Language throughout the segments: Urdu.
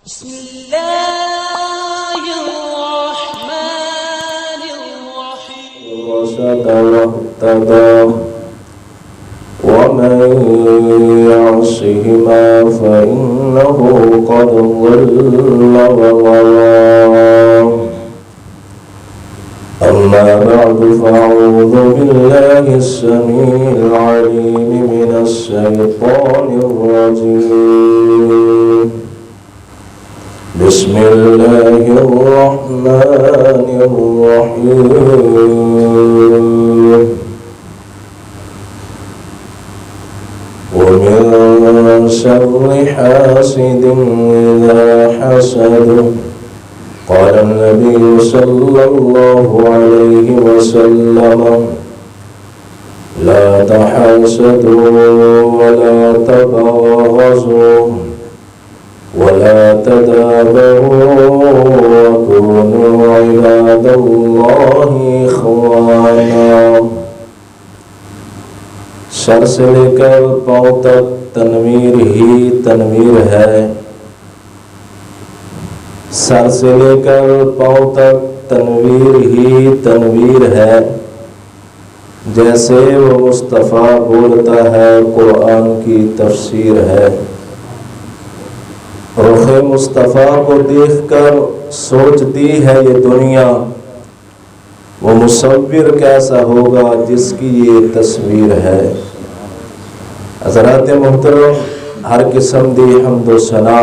بسم الله الرحمن الرحيم رشد واهتدى ومن يعصهما فإنه قد ضل وغوى أما بعد فأعوذ بالله السميع العليم من الشيطان الرجيم بسم الله الرحمن الرحيم ومن شر حاسد إذا حسد قال النبي صلى الله عليه وسلم لا تحاسدوا ولا تباغضوا ولا تدابروا وكونوا عباد الله إخوانا. سر سے لے کر پاؤں تک تنویر ہی تنویر ہے. سر سے لے کر پاؤں تک تنویر ہی تنویر ہے. جیسے وہ مصطفیٰ بولتا ہے قرآن کی تفسیر ہے. رخ مصطفیٰ کو دیکھ کر سوچتی ہے یہ دنیا وہ مصور کیسا ہوگا جس کی یہ تصویر ہے. حضرات محترم، ہر قسم دی حمد و ثنا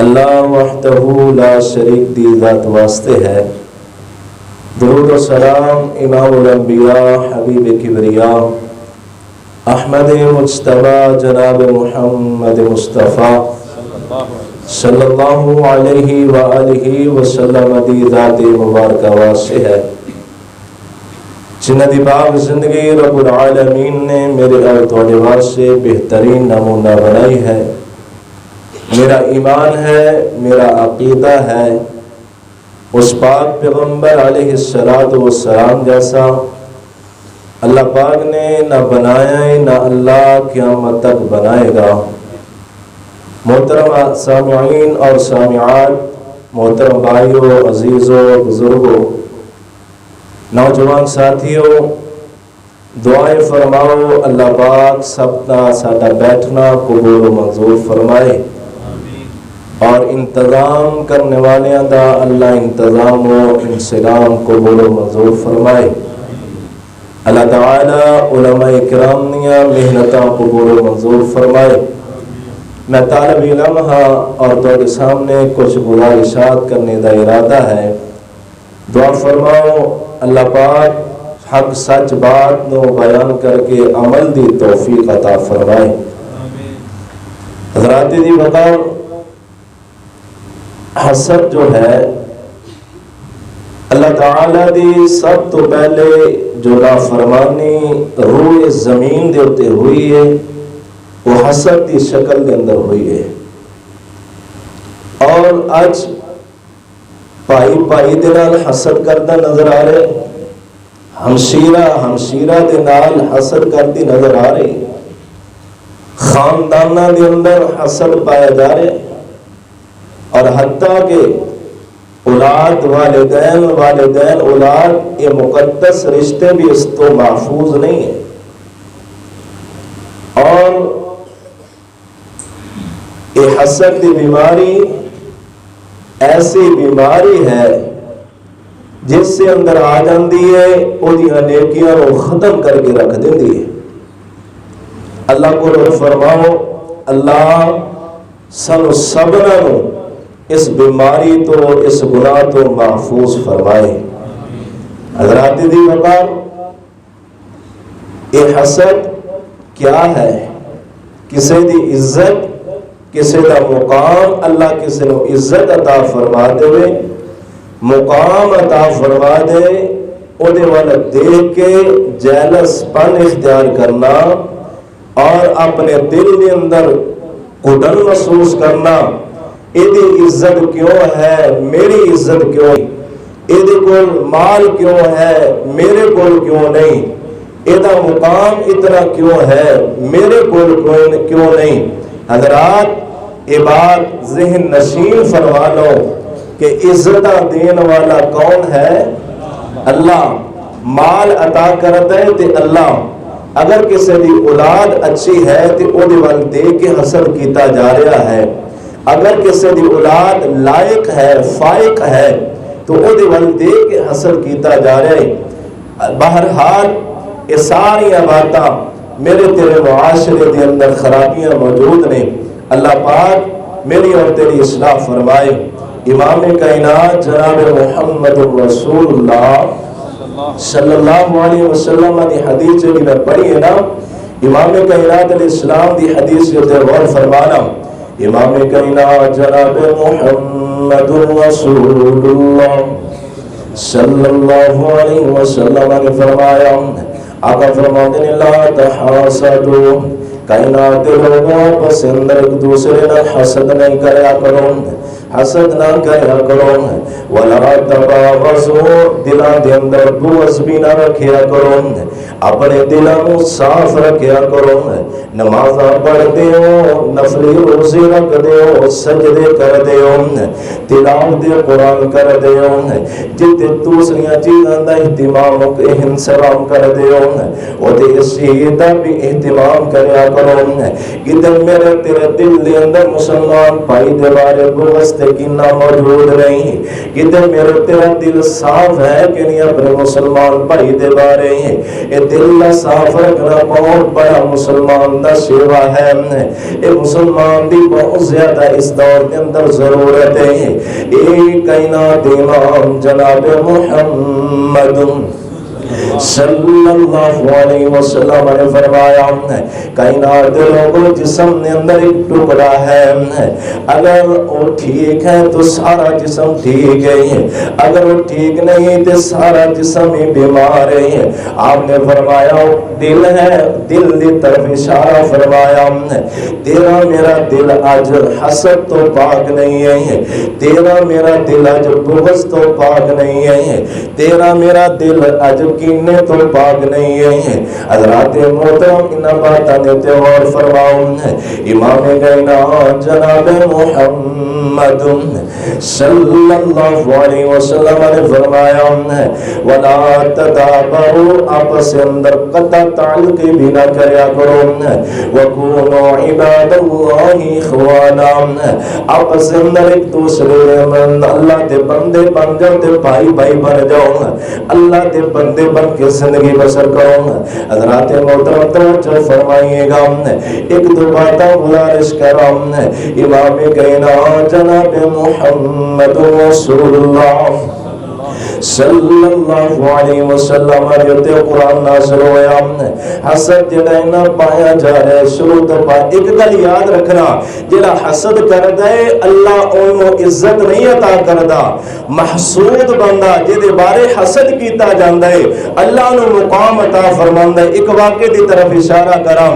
اللہ وحدہ لا شریک دی ذات واسطے ہے. درود و سلام امام الانبیاء حبیب کبریا احمد مجتبی جناب محمد مصطفیٰ صلی اللہ علیہ وآلہ وسلم دی ذات مبارکہ واسطے ہے جنہ دی باغ زندگی رب العالمین نے میرے اور تھوڑے واسطے بہترین نمونہ بنائی ہے. میرا ایمان ہے، میرا عقیدہ ہے اس پاک پیغمبر علیہ السلام جیسا اللہ پاک نے نہ بنایا ہے نہ اللہ قیامت تک بنائے گا. محترم سامعین اور سامعات، محترم بھائیوں، عزیزوں، بزرگوں، نوجوان ساتھیوں، دعائیں فرماؤ اللہ پاک سب کا ساڈا بیٹھنا قبول و منظور فرمائے اور انتظام کرنے والوں دا اللہ انتظام و انسلام قبول و منظور فرمائے. اللہ تعالی علماء کرام دیا محنتاں قبول و منظور فرمائے. میں طالب علم ہاں اور تھوڑے سامنے کچھ گزارشات کرنے دا ارادہ ہے. دعا فرماؤ اللہ پاک حق سچ بات نو بیان کر کے عمل دی توفیق عطا فرمائے. حضرات دی بتاؤ، حسد جو ہے اللہ تعالی دی سب تو پہلے جو نافرمانی روح زمین دے اتے ہوئی ہے وہ حسد دی شکل دے اندر ہوئی ہے. اور آج پائی پائی دے نال حسد کرتا نظر آ رہے، ہمشیرہ دے نال حسد کرتی نظر آ رہی، خاندانہ دے اندر حسد پایا جا رہے، اور حتیٰ کہ اولاد والدین اولاد یہ مقدس رشتے بھی اس تو محفوظ نہیں ہیں. اور یہ حسد کی بیماری ایسی بیماری ہے جس سے اندر آ جاندی ہے وہ نیکیاں کو ختم کر کے رکھ دیندی ہے. اللہ کو فرماؤ اللہ سن سبنا نو اس بیماری تو اس گناہ تو محفوظ فرمائے. حضرات دی بقار یہ حسد کیا ہے؟ کسی دی عزت، کسی دا مقام، اللہ کسی نو عزت عطا فرما دے، مقام عطا فرما دے، او دے والا دیکھ کے جیلس پن اختیار کرنا اور اپنے دل کے اندر گھٹن محسوس کرنا، ایدی عزت کیوں ہے میری عزت کیوں، ایدی کول مال کیوں ہے میرے کول کیوں نہیں، ایدہ مقام اتنا کیوں ہے میرے کول کیوں نہیں. حضرات یہ بات ذہن نشین فرما لو کہ عزت دین والا کون ہے؟ اللہ. مال عطا کرتا ہے تے اللہ. اگر کسی دی اولاد اچھی ہے تے او دے ول دیکھ کے حسد کیتا جا رہا ہے. اگر کسی دی اولاد لائق ہے فائق ہے تو او دے ول دیکھ کے حسد کیتا جا رہا ہے. بہرحال یہ ساری باتاں میرے تیرے معاشرے دے اندر خرابیاں موجود نے. اللہ پاک میری اور تیری اصلاح فرمائے. امام کائنات جناب محمد رسول اللہ صلی اللہ علیہ وسلم دی حدیث جو میں پڑھی ہے نا، امام کائنات علیہ السلام دی حدیث جو غور فرمانا. امام کائنات جناب محمد رسول اللہ صلی اللہ علیہ وسلم نے فرمایا، آقا فرماتے ہیں لا تحاسدوا، کائنات لوگوں آپس اندر ایک دوسرے نہ حسد نہیں کریا کرو، حسد نہ کریا کرو. ولا تباغضوا، دلاں دے اندر بغض بھی نہ رکھیا کرو، اپنے دلاں نوں صاف رکھیا کرو. نمازاں پڑھدے ہو، نفلی روزے رکھدے ہو، سجدے کردے ہو، تلاوت قرآن کردے ہو، جتے دوسریاں چیزاں دا اہتمام انسلام کردے ہو، او تے اس چیز دا بھی اہتمام کریا کرو. ادھر میرے تیرے دل دے اندر مسلمان بھائی دے بارے بغض تے کینہ موجود نہیں. ادھر میرے تیرا دل صاف ہے کہ نہیں اپنے مسلمان بھائی دے بارے. اے دل صاف رکھنا بہت بڑا مسلمان دا سیوا ہے. اے مسلمان دی بہت زیادہ اس دور کے اندر ضرورت ہے. اے کائنات امام جناب محمد صلی اللہ علیہ وسلم نے فرمایا، کائنات لوگوں جسم نے اندر ایک ٹکڑا ہے، اگر وہ ٹھیک ہے تو سارا جسم ٹھیک ہے، اگر وہ ٹھیک نہیں تو سارا جسم ہی بیمار ہے. آپ نے فرمایا دل ہے، دل دی طرف اشارہ فرمایا، تیرا میرا دل آج حسد تو پاک نہیں ہے، تیرا میرا دل آج بغض تو پاک نہیں ہے، تیرا میرا دل آج کینے تو پاک نہیں ہے. حضرات محترم ان باتاں نے غور فرماؤ. امام کائنات جناب محمد صلی اللہ علیہ وسلم نے فرمایا ولا تدابروا، آپس اندر قطع تعلق بھی نہ کریا کرو. وکونوا عباد اللہ اخوانا، آپس اندر ایک دوسرے اللہ دے بندے بن جاؤ تے بھائی بھائی بن جاؤ، اللہ دے بندے بن کے زندگی بسر کرو. حضرات محترم توجہ فرمائیے گا، ایک دو باتیں گزارش کروں. امام کائنات جناب محمد رسول اللہ صلی اللہ علیہ وسلم جو قرآن نازل ہویا، حسد جڑا نہ پایا جا رہا ہے شروع تو پا. ایک گل یاد رکھنا، جڑا حسد کردا ہے اللہ اونوں عزت نہیں عطا کردا. محسود بندہ جدے بارے حسد کیتا جاندا ہے اللہ نو مقام عطا فرماندا ہے. ایک واقعے دی طرف اشارہ کراں.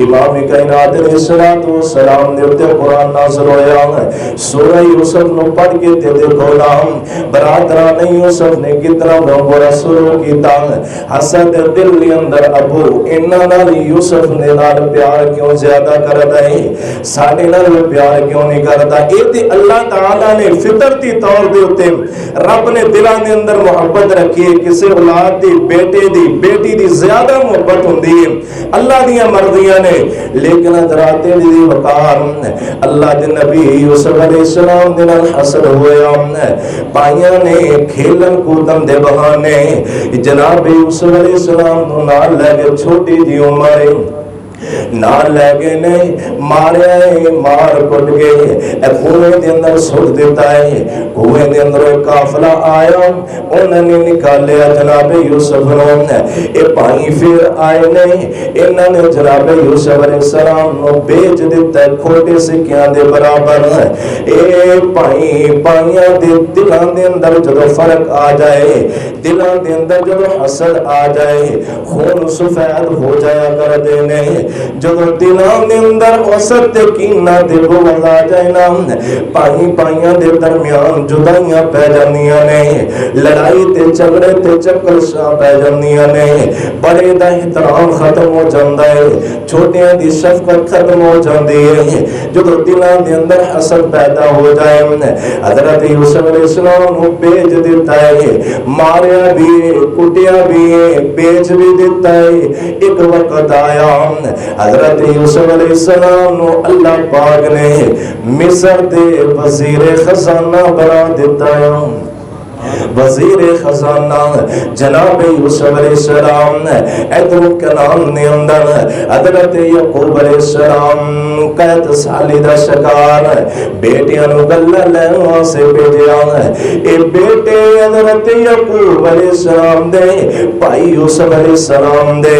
امام کائنات علیہ الصلوۃ والسلام دے اوتے قرآن نازل ہویا، سورہ یوسف نو پڑھ کے تے دیکھو نا برادران یوسف نے کتنا برا سلوک کیتا. حسد دل کے اندر ابو انہاں نال یوسف نے نال پیار کیوں زیادہ کردا ہے، ساڈے نال پیار کیوں نہیں کردا؟ اے تے اللہ تعالی نے فطرتی طور دے اوتے رب نے دلاں دے اندر محبت رکھی ہے. کسے اولاد دی بیٹے دی بیٹی دی زیادہ محبت ہوندی ہے، اللہ دیاں مرضیاں نے. لیکن حضرات دی وقار اللہ دے نبی یوسف علیہ السلام دے نال حسد ہویا. بھائیاں نے کھیلن کودن دے بہانے جناب یوسف علیہ السلام نو نال لے کے چھوٹی جی عمر نال لے گئے نے، مارے مار کٹ گئے، کنویں دے اندر سٹ دیتا ہے. کنویں دے اندر ایک قافلہ آیا، انہوں نے نکالیا جناب یوسف نو. اے پانی پھر آئے نے، انہوں نے جناب یوسف علیہ السلام نو بیچ دیتا ہے کھوٹے سکیاں دے برابر. اے پائیاں دے دلان دے اندر جدو فرق آ جائے، دلان دے اندر جدو حسد آ جائے، خون سفید ہو جایا کر دینے. جدو دلاں دے اندر حسد تے کینہ تے بغض آ جائے نا پائی پائیاں دے درمیان جدائیاں پہ جاندیاں نے لڑائی تے جھگڑے تے چکر شاہ پہ جاندیاں نے بڑے دا احترام ختم ہو جاندا ہے چھوٹیاں دی شفقت ختم ہو جاندی ہے جدو دلاں دے اندر حسد پیدا ہو جائے حضرت یوسف علیہ السلام کو بیچ دیتا ہے ماریا بھی کٹیا بھی بیچ بھی دیتا ہے ایک وقت آیا حضرت یوسف علیہ السلام نو اللہ پاک نے مصر دے وزیر خزانہ بنا دیتا ہے وزیر خزانہ جناب یوسف علیہ السلام ادھر کنان نے اندر حضرت یعقوب علیہ السلام قید سالی دا شکار بیٹیاں نو گلہ لینا سے بھیجیا اے بیٹے حضرت یعقوب علیہ السلام دے بھائی یوسف علیہ السلام دے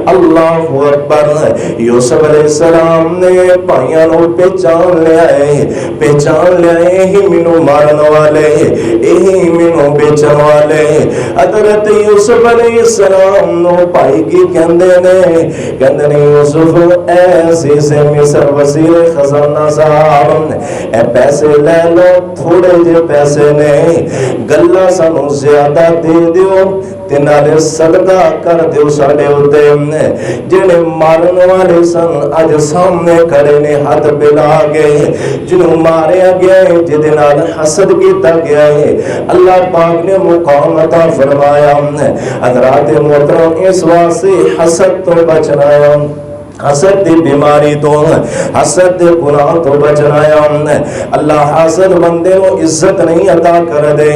اللہ اکبر یوسف علیہ السلام نے بھائیاں نو پہچان لے آئے ہی منو مارن والے ہی منو بیچن والے حضرت یوسف علیہ السلام نو پائی کی کہندے نے یوسف ایسی سے مصر وزیر خزانہ صاحب اے پیسے لے لو تھوڑے جے پیسے نے گلہ سانو زیادہ دے دیو تے نالے صدقہ کر دیو ساڈے اوتے جڑے مارن والے سن اج سامنے کھڑے نے ہاتھ ملا گئے جنوں ماریا گیا ہے جدے نال حسد کیتا گیا ہے اللہ پاک نے مقام عطا فرمایا حضرات محترم اس واسطے حسد تو بچنا ہے حسد دی بیماری تو حسد دے گناہ تو بچنا ہے اللہ حسد بندے نو عزت نہیں عطا کر دے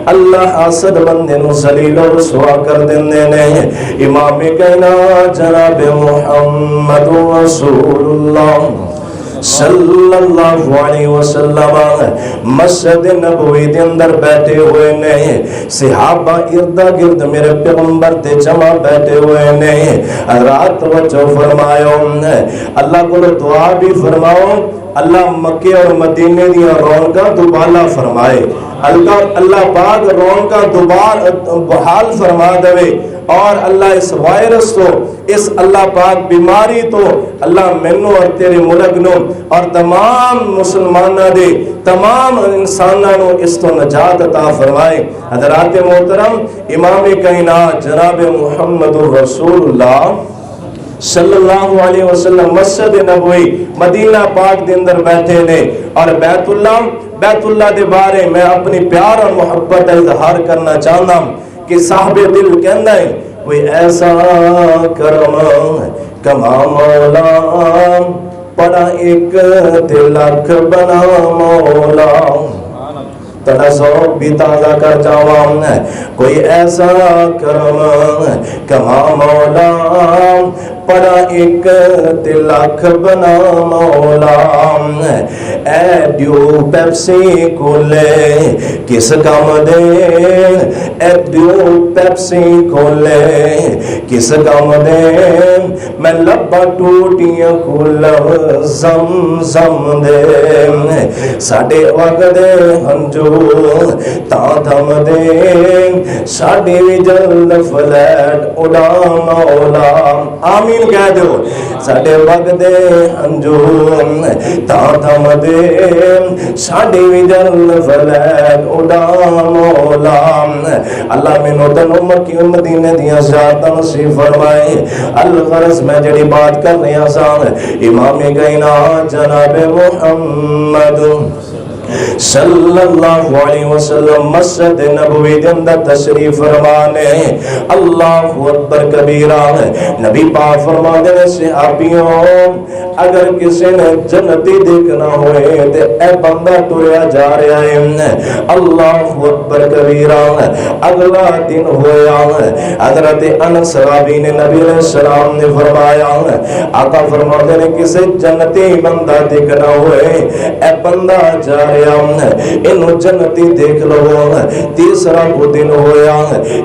اللہ حسد بندے نو ذلیل و رسوا کر دیندے نے امام کائنات جناب محمد رسول اللہ صلی اللہ علیہ وسلم مسجد نبوی دے اندر بیٹھے ہوئے نے صحابہ ارد گرد میرے پیغمبر تے جمع بیٹھے ہوئے نے رات توجہ فرماؤ اللہ کو دعا بھی فرماؤ اللہ مکے اور مدینے دیا رونقاں دوبالا فرمائے اللہ پاک رونقاں دوبارہ بحال فرما دے اور اللہ اس وائرس تو اس اللہ پاک بیماری تو اللہ منو اور تیرے ملک نو اور تمام مسلمانہ دے تمام انسانوں اس تو نجات عطا فرمائے حضرات محترم امام کائنات جناب محمد رسول اللہ صلی اللہ علیہ وسلم مسجد نبوی مدینہ پاک دے اندر بیٹھے نے اور بیت اللہ دے بارے میں اپنی پیار اور محبت اظہار کرنا چاہنا کہ صاحب دل کہندہ ہے کوئی ایسا کرم کما مولا پڑا ایک تلک بنا مولا تڑا ذوق بھی تازہ کر جاوام کوئی ایسا کرم کما مولا پڑا ایک تلک بنا مولا اے ڈیو پیپسی کو لے کس کام دے اے ڈیو پیپسی کو لے کس کام دے میں لبا ٹوٹیاں کو لو زم زم دے ساڑے وقت ہنجو تا دھم دے ساڑے جلد فلیٹ اڑا مولا آمین کہہ دو ساڑے وقت ہنجو تا دھم دے ساڑے جلد فلیٹ اڑا مولا اللہ میں نوتن مکی مدینے دیا زیادہ نصیب فرمائے الغرض میں جڑی بات کر رہے ہیں امام کائنات جناب محمد صلی اللہ علیہ وسلم مسجد نبوی دے اندر تشریف فرمانے اللہ اکبر کبیرہ نبی پاک فرمانے صحابیوں اگر کسی نے جنتی دیکھنا ہوئے تے اے بندہ ٹریا جا رہا ہے اللہ اکبر کبیرہ اگلا دن ہویا حضرت انس صحابی نے نبی علیہ السلام نے فرمایا آقا فرمانے نے کسی جنتی بندہ دیکھنا ہوئے اے بندہ جا رہا انہوں جنتی دیکھ لو تیسرا کو دن ہویا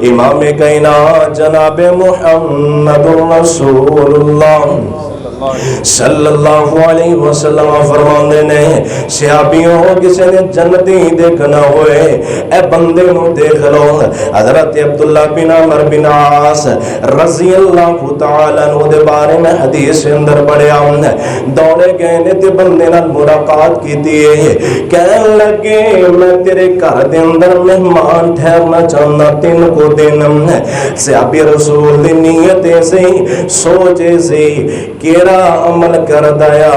امام کائنات جناب محمد رسول اللہ صلی اللہ علیہ وسلم فرماندے نے صحابیوں کسی نے جنتی دیکھنا ہوئے اے بندے نو دیکھ لو. حضرت عبداللہ بن عمر بن عاص رضی اللہ تعالی عنہ دے بارے میں حدیث اندر پڑھیا دوڑے گئے نے تے بندے نال ملاقات کیتی ہے. کہن لگے میں تیرے گھر دے اندر مہمان ٹھہرنا چاہنا 3 کو دن. صحابی رسول دی نیت سے سوچے سے کیڑا عمل کر دیا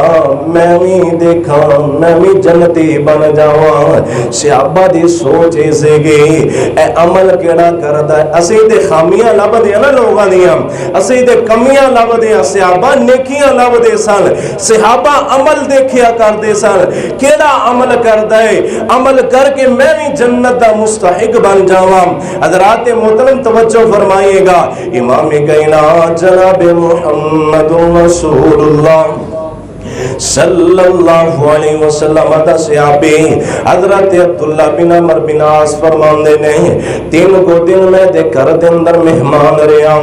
میں بھی دیکھا میں بھی جنتی بن جاواں. صحابہ دی سوچے سے گئی اے عمل کیڑا کر دیا. اسی تے خامیاں لب دیا نا لوگاں دیاں, اسی تے کمیاں لب دیا. صحابہ نیکیاں لب دے سن, صحابہ عمل دیکھیا کر دے سن. کیڑا عمل کر دے عمل کر کے میں بھی جنت دا مستحق بن جاواں. حضرات محترم توجہ فرمائیے گا, امام کائنات جناب محمد رسول اللہ صلی اللہ علیہ وسلم دا صحابی حضرت عبداللہ بن عمر بن عاص فرماندے نے 3 کو دن میں دے گھر دے اندر مہمان رہا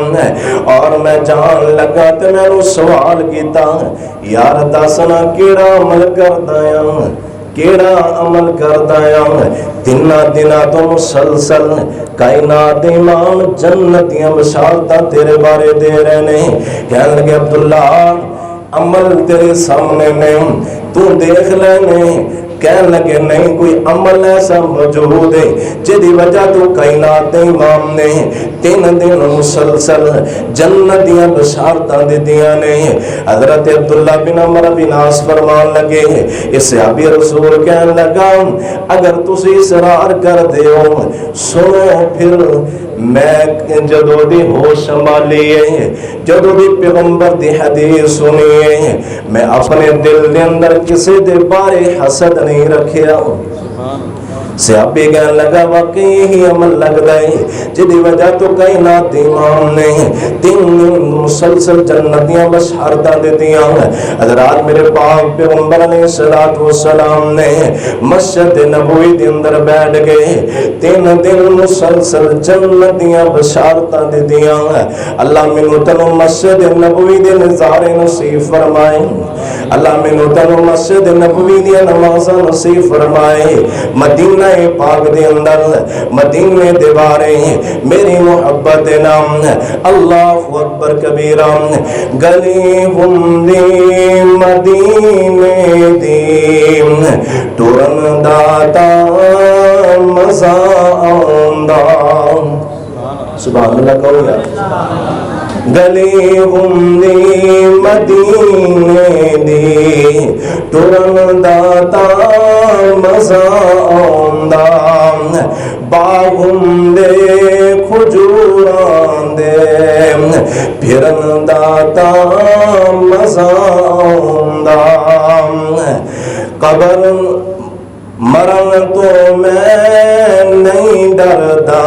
اور میں جان لگا تے میں سوال کیتا یار دسنا کیڑا عمل کردا ہے کیڑا عمل کردا ہے. 3 دناں تو مسلسل کائنات امام جنتیاں بشارتاں تیرے بارے دے رہے نے. کہنے لگے عبداللہ عمل تیرے سامنے نے تو دیکھ لینے. کہنے لگے نہیں کوئی عمل ایسا موجود ہے جدی وجہ تو کائنات امام نے 3 دن مسلسل جنتیاں بشارتاں دیتیاں نے. حضرت عبداللہ بن عمر بن عاص فرمان لگے اس صحابی رسول کہنے لگا اگر تسی اصرار کر دیو سنو پھر میں جدو دی ہوش سنبھالیے جدو دی پیغمبر دی حدیث سنیے میں اپنے دل دے اندر کسی دے بارے حسد نہیں رکھیا. صحابی کہنے لگا واقعی ہی عمل لگ گئے جدی وجہ تو کائنات امام نے 3 مسلسل جنتیاں بشارتاں دیتیاں. حضرات میرے پاک پیغمبر علیہ السلام نے مسجد نبوی دے اندر بیٹھ گئے 3 دن مسلسل جنتیاں بشارتاں دیتیاں. اللہ منو تنو مسجد نبوی دے نظارے نصیب فرمائے, اللہ منو تنو مسجد نبوی دی نمازاں نصیب فرمائے. مدینہ پاک دے اندر مدینے دیواریں میری محبت نام اللہ اکبر کبیرہ گلی ہم دی مدینے دی ٹورن داتا مزا آندا. سبحان اللہ کہو یا گلی ہم دی مدینے دی ٹورن داتا مزا آندا. باغم دے کھجوران دے پھرن داتا مزا آندا. قبر مرن تو میں نہیں ڈردا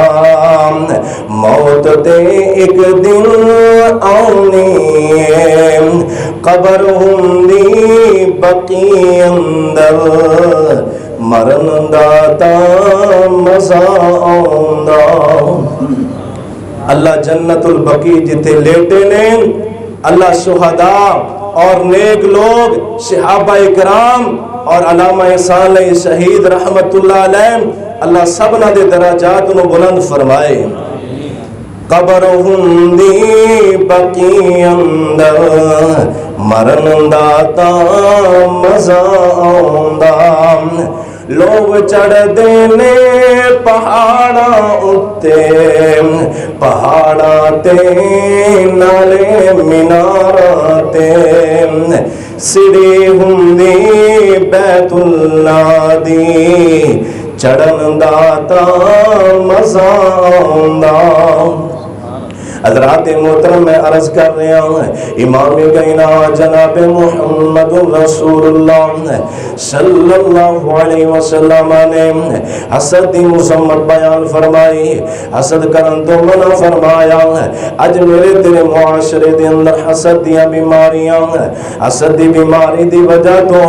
موت تے ایک دن آنی قبر ہندی بقی اندر مرن داتا مزا آندا. اللہ جنت البقی جتے لیٹے نے اللہ شہداء اور نیک لوگ صحابہ اکرام اور علامہ احسان علیہ شہید رحمت اللہ علیہ اللہ سبنا دے درجات انہوں بلند فرمائے. قبر ہندی بقی اندر مرن داتا مزا آندا. لوگ چڑھ دینے پہاڑا اتے پہاڑا تے نالے مینارا تے سڑی ہندی بیت اللہ دی چڑھن داتا مزا آندا. حضرات محترم میں عرض کر رہا ہوں امام کائنات جناب محمد رسول اللہ صلی اللہ علیہ وسلم نے حسد دی مذمت بیان فرمائی. حسد کرن تو منع فرمایا. اج میرے تیرے معاشرے دے اندر حسد دیاں بیماریاں حسد دی بیماری دی وجہ تو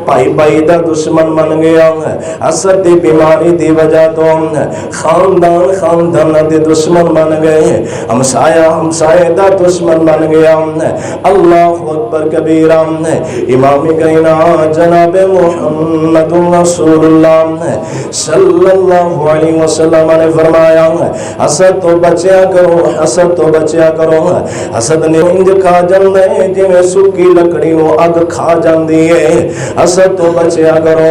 بھائی بھائی دا دشمن بن گیا. حسد دی بیماری دی وجہ تو خاندان خاندان دے دشمن بن گئے. ہم آیا ہمسائے دا دشمن بن گیا اللہ اکبر کبیرہ امام کائنات جناب محمد رسول اللہ صلی اللہ علیہ وسلم نے فرمایا حسد تو بچیا کرو حسد تو بچیا کرو حسد نے انج کھا جاندے جی میں سکی لکڑی وہ اگ کھا جاندی ہے حسد تو بچیا کرو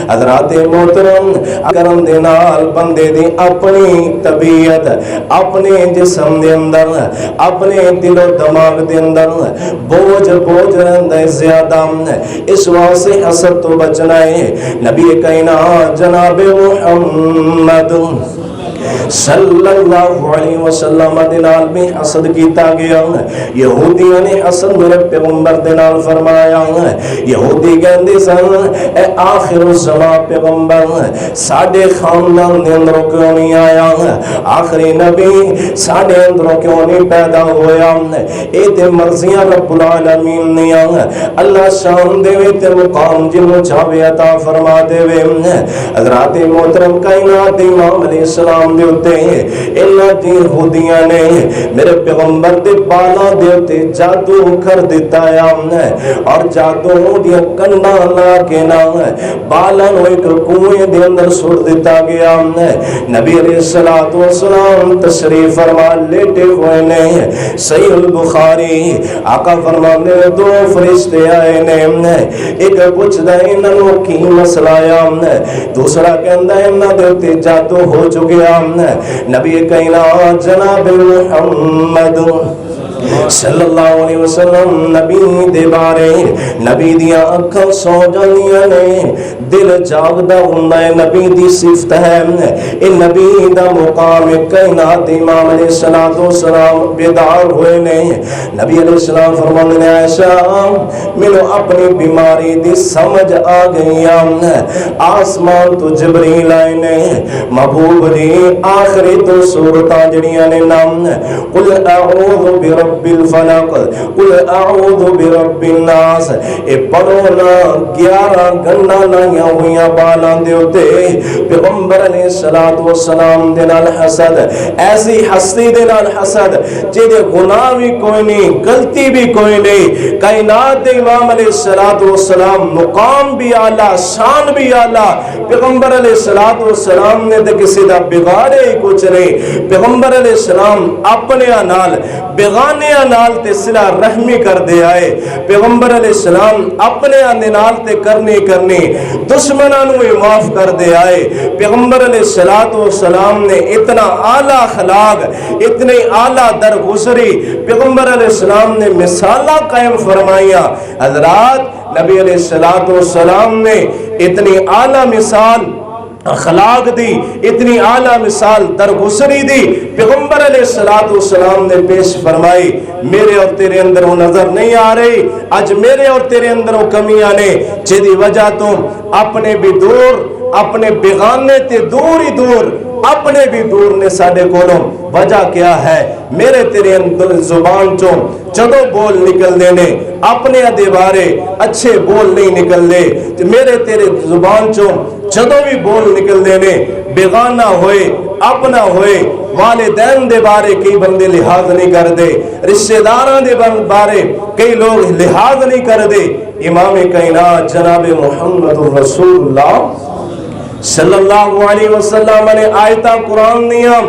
حضرات محترم کرن دے نال بندے دی اپنی طبیعت اپنے جسم دے اندر اپنے دل و دماغ دے اندر بوجھ رہندا ہے زیادہ اس واسطے حسد تو بچنا ہے نبی کائنات جناب محمد صلی اللہ علیہ وسلم دنال میں حسد کیتا گیا یہودیوں نے حسد میرے پیغمبر دنال فرمایا یہودی کہندے سن اے آخر الزمان پیغمبر ساڈے خاندان دے اندر کیوں نہیں آیا آخری نبی ساڈے اندر کیوں نہیں پیدا ہویا اے تے مرضیاں رب العالمین نے اللہ شان دے وے تے مقام جنوں چاہے عطا فرما دے وے حضرات محترم کائنات امام علیہ السلام دے ہوتے ہیں اللہ دی یہودیاں نے میرے پیغمبر دے بالا دے ہوتے جادو کر دیتا ہے اور جادو دیا کنڈا لا کے نا بالا نو ایک کنویں دے اندر سوڑ دیتا گیا نبی علیہ السلام تشریف فرما لیٹے ہوئے نے صحیح البخاری آقا فرمانے دو فرشتے آئے نے ایک پوچھ دا انہوں کی مسئلہ آیا دوسرا کہندہ انہوں دے ہوتے جادو ہو چکیا نبی کائنات جناب محمد صلی اللہ علیہ وسلم نبی دے بارے نبی دیا اکھاں سو جاندیاں نے دل جاگدا ہوندا ہے نبی دی صفت ہے اے نبی دا مقام کائنات امام علیہ السلام بیدار ہوئے نے نبی علیہ السلام فرماندے نے عائشہ مینوں اپنی بیماری دی سمجھ آ گئی آسمان تو جبریل آئے نے محبوب دی آخری تو سورتاں جڑیاں نے نام قل اعوذ برب الفلق قل اعوذ برب الناس اے پڑھو نا 11 گنڈا لائیاں ہویاں بالاں دے اوتے پیغمبر علیہ السلام دے نال حسد ایسی ہستی دے نال حسد جے گناہ بھی کوئی نہیں غلطی بھی کوئی نہیں کائنات دے امام علیہ السلام مقام بھی اعلیٰ شان بھی اعلیٰ پیغمبر علیہ السلام نے تے کسی دا بگاڑے ہی کچھ نہیں پیغمبر علیہ السلام اپنے نال بغانیاں نال تے صلہ رحمی کر دے آئے پیغمبر علیہ السلام اپنے نال تے کرنی دشمناں نو معاف کر دے آئے پیغمبر علیہ السلام نے اتنا اعلیٰ اخلاق اتنی اعلیٰ درگزری پیغمبر علیہ السلام نے مثالہ قائم فرمائیا حضرات نبی علیہ السلام نے اتنی اعلیٰ مثال اخلاق دی اتنی اعلیٰ مثال درگزری دی پیغمبر علیہ السلام نے پیش فرمائی میرے اور تیرے اندر وہ نظر نہیں آ رہی آج میرے اور تیرے اندر وہ کمیاں نے جدی وجہ تم اپنے بھی دور اپنے بیگانے تے دور ہی دور اپنے بھی دور نے ساڑے کولوں وجہ کیا ہے میرے تیرے اندر زبان چوں جدو بول نکل دینے اپنے دے بارے اچھے بول نہیں نکل دے میرے تیرے زبان چوں جدو بھی بول نکل دینے بیگانہ ہوئے اپنا ہوئے والدین دے بارے کئی بندے لحاظ نہیں کر دے رشتہ داران دے بارے کئی لوگ لحاظ نہیں کر دے امام کائنات جناب محمد رسول اللہ صلی اللہ علیہ وسلم نے آیتہ قرآن نیا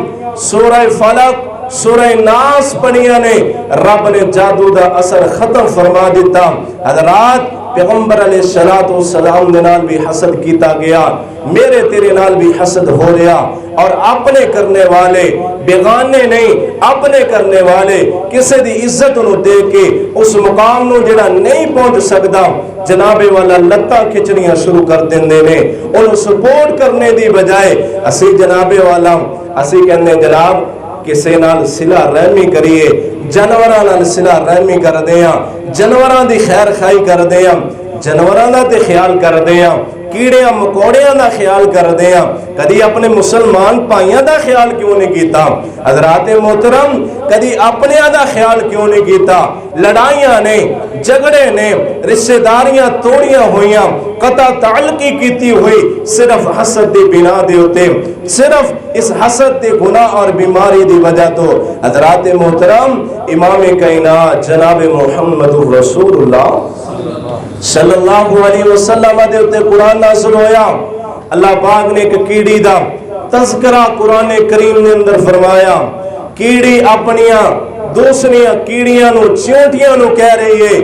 سورہ فلق سورہ ناس پڑھیا نے رب نے جادو دا اثر ختم فرما دیتا حضرات پیغمبر علیہ السلام دے نال بھی حسد کیتا گیا میرے تیرے نال بھی حسد ہو رہا اور اپنے کرنے والے بیگانے نہیں اپنے کرنے والے کسی دی عزت انہوں دے کے اس مقام نو جڑا نہیں پہنچ سکتا جنابے والا لتا کھچنیاں شروع کر دیندے نے انہوں سپورٹ کرنے دی بجائے اسی جنابے والا اسی کہنے جناب کسی نال صلہ رحمی کریے جانوراں نال صلہ رحمی کر دیاں جانوراں دی خیر خائی کر دیاں جانوراں دا تے خیال کر دیاں کیڑیاں مکوڑیاں دا خیال کردے ہیں، کدی اپنے مسلمان بھائیاں دا خیال کیوں نہیں کیتا؟ حضرات محترم کدی اپنے دا خیال کیوں نہیں کیتا؟ لڑائیاں نے، جھگڑے نے، رشتہ داریاں توڑیاں ہوئیاں، قطع تعلقی کیتی ہوئی صرف حسد دی بنا دے ہوتے، صرف اس حسد دی گناہ اور بیماری دی وجہ تو حضرات محترم امام کائنات جناب محمد رسول اللہ صلی اللہ علیہ وسلم دے ہوتے قرآن نازل ہویا۔ اللہ پاک نے ایک کیڑی دا تذکرہ قرآن کریم نے اندر فرمایا، کیڑی اپنیاں دوسریاں کیڑیاں نو چیونٹیاں نو کہہ رہی ہے،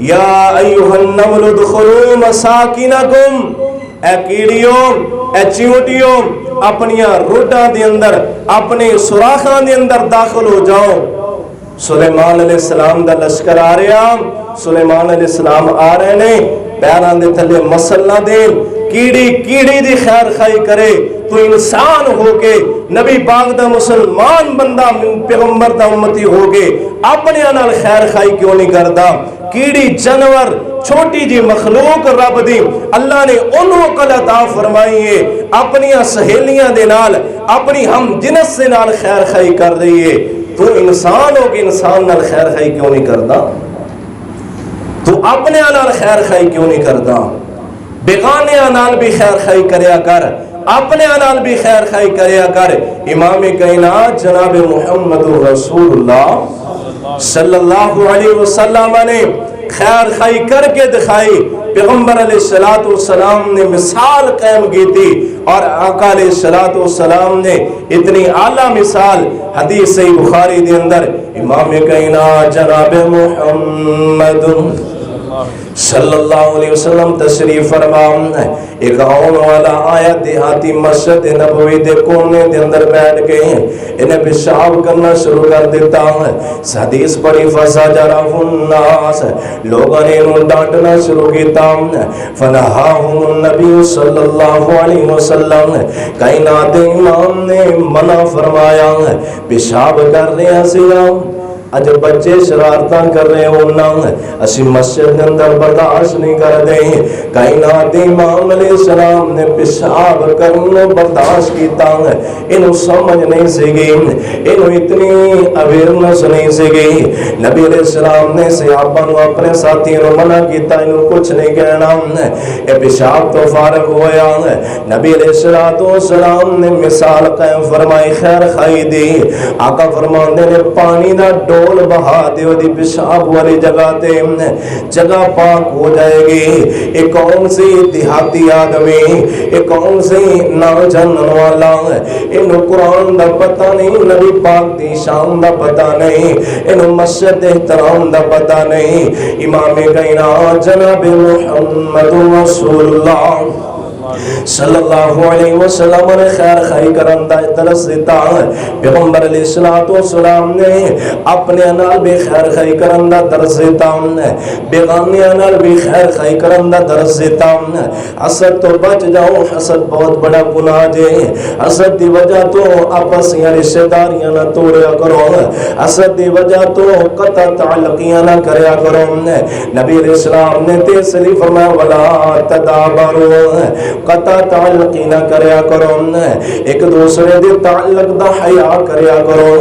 یا ایوہ النمل ادخلوا مساکنکم، اے کیڑیوں اے چیونٹیوں اپنیاں روڈاں دے اندر اپنے سوراخاں دے اندر داخل ہو جاؤ۔ سلیمان علیہ السلام دا لشکر آ رہا، سلیمان علیہ السلام آ رہے نے، پیران دے تھلے مسل نہ دے، کیڑی دی خیر خائی کرے تو انسان ہو کے نبی پاک دا مسلمان بندہ پیغمبر دا امتی ہو کے اپنے انال خیر خائی کیوں نہیں کردا؟ کیڑی جانور چھوٹی جی مخلوق رب دی اللہ نے انہوں کو عطا فرمائی ہے، اپنی سہیلیاں دے نال اپنی ہم جنس سے نال خیر خائی کر رہی ہے، تو انسان ہو کے انسان نال خیر خائی کیوں نہیں کردا؟ تو اپنے نال خیر خائی کیوں نہیں کردا؟ بیگانے نال بھی خیر خائی کریا کر، اپنے نال بھی خیر خائی کریا کر۔ امام کائنات جناب محمد رسول اللہ صلی اللہ علیہ وسلم نے خیر خائی کر کے دکھائی، پیغمبر علیہ السلام نے مثال قائم کی تھی، اور آقا علیہ السلام نے اتنی اعلیٰ مثال حدیث صحیح بخاری دے اندر امام کائنات جناب محمد صلی اللہ علیہ وسلم تشریف فرمان، ایک آن والا آیا دیہاتی مسجد نبوی دے کونے دے اندر بیٹھ گئے، انہیں پیشاب کرنا شروع کر دیتا ہے، حدیث پڑھی فزجرہ الناس، لوگوں نے انہوں ڈانٹنا شروع کیتا، فنہاہم النبی صلی اللہ علیہ وسلم، کائنات امام نے منع فرمایا، پیشاب کر رہے ہیں سیاں اج بچے شرارتاں کر رہے ہونا، اسی مسجد کے اندر برداشت نہیں کر دیں، کائنات امام علیہ السلام نے پیشاب کرنا برداشت کیتا، انہوں سمجھ نہیں سگی، انہوں اتنی اویرنس نہیں سگی، نبی علیہ السلام نے صحابہ نو اپنے ساتھی نو منع کیتا، انہوں کچھ نہیں کہنا، اے پیشاب تو فارغ ہویا، نبی علیہ السلام نے مثال قائم فرمائی، خیر خائی دی، آقا فرماندے نے پانی دا ڈول بہا دیو دی پیشاب والی جگہ تے جگہ پاک ہو جائے گی۔ ایک کون سی دیہاتی آدمی، ایک کون سی نہ جنن والا، انہوں قرآن دا پتہ نہیں، نبی پاک دی شان دا پتہ نہیں، انہوں مسجد احترام دا پتہ نہیں، امام کائنات جناب محمد رسول اللہ صلی اللہ علیہ وسلم نے خیر خائی کرندہ درس دیتا، پیغمبر علیہ السلام نے اپنے انال بھی خیر خائی کرندہ درس دیتا، بیغانے انال بھی خیر خائی کرندہ درس دیتا، حسد تو بچ جاؤ، حسد بہت بڑا گناہ جے، حسد دی وجہ تو آپس یا رشتہ داریاں نہ توڑیا کرو، حسد دی وجہ تو قطع تعلقیاں نہ کریا کرو، نبی علیہ السلام نے تیسری فرمایا وَلَا تَدَابَرُوا، قطع تعلقی نہ کریا کرو، ایک دوسرے دے تعلق دا حیا کریا کرو،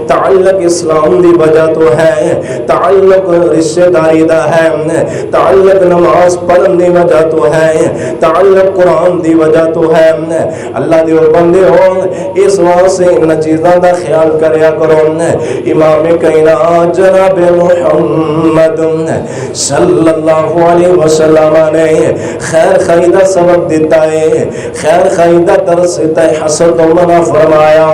تعلق اسلام دی وجہ تو ہے، تعلق رشتہ داری دا ہے، تعلق نماز پڑھن دی وجہ تو ہے، تعلق قرآن دی وجہ تو ہے، اللہ دی اور بندے ہو اس واسطے ان چیزاں دا خیال کریا کرو، امام کائنات جناب محمد صلی اللہ علیہ وسلم نے خیر خائی دا سبب دیتا ہے، خیر خائی دا درس دیتا ہے، حسد و منع فرمایا،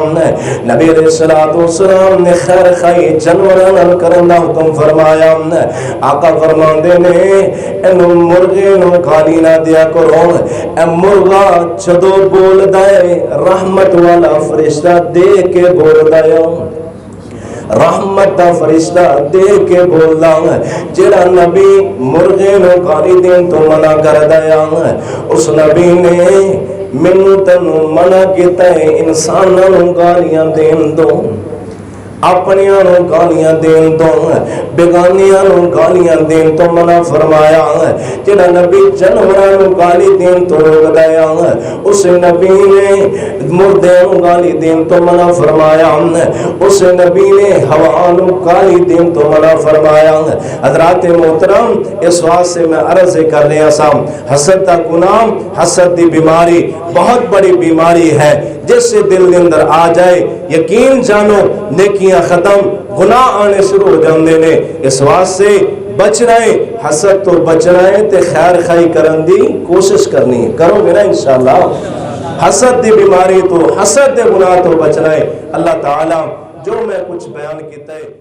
نبی علیہ السلام نے خیر خائی جنوران کرنا حکم فرمایا، آقا فرماندے نے انہوں مرغے نو کھالی نہ دیا کرو، اے مرغا جدو بول دائے رحمت والا فرشتہ دے کے بول دایا، رحمت دا فرشتہ دے کے بولا، جڑا نبی مرغے نو گالی دین تو منع کر دیا، اس نبی نے منو تنو منع کیتا ہے انسانوں نو گالیاں دین دو، اپنیاں نو گالیاں دین تو بیگانیاں نو گالیاں دین تو منع فرمایا جڑا نبی جانوراں نو گالی دین تو روک دیا اس نبی نے مردے نو گالی دین تو منع فرمایا اس نبی نے ہوا نو گالی دین تو منع فرمایا حضرات محترم اس واسطے میں عرض کر رہا سا حسد دا گناہ حسد دی بیماری بہت بڑی بیماری ہے جس سے دل کے اندر آ جائے یقین جانو نیکیاں ختم گناہ آنے شروع ہو جاندے نے اس واسطے بچنا ہے حسد تو بچنا ہے تے خیر خائی کرن دی کوشش کرنی ہے کرو گے نا انشاءاللہ حسد دی بیماری تو حسد دے گناہ تو بچنا ہے اللہ تعالی جو میں کچھ بیان کیتا ہے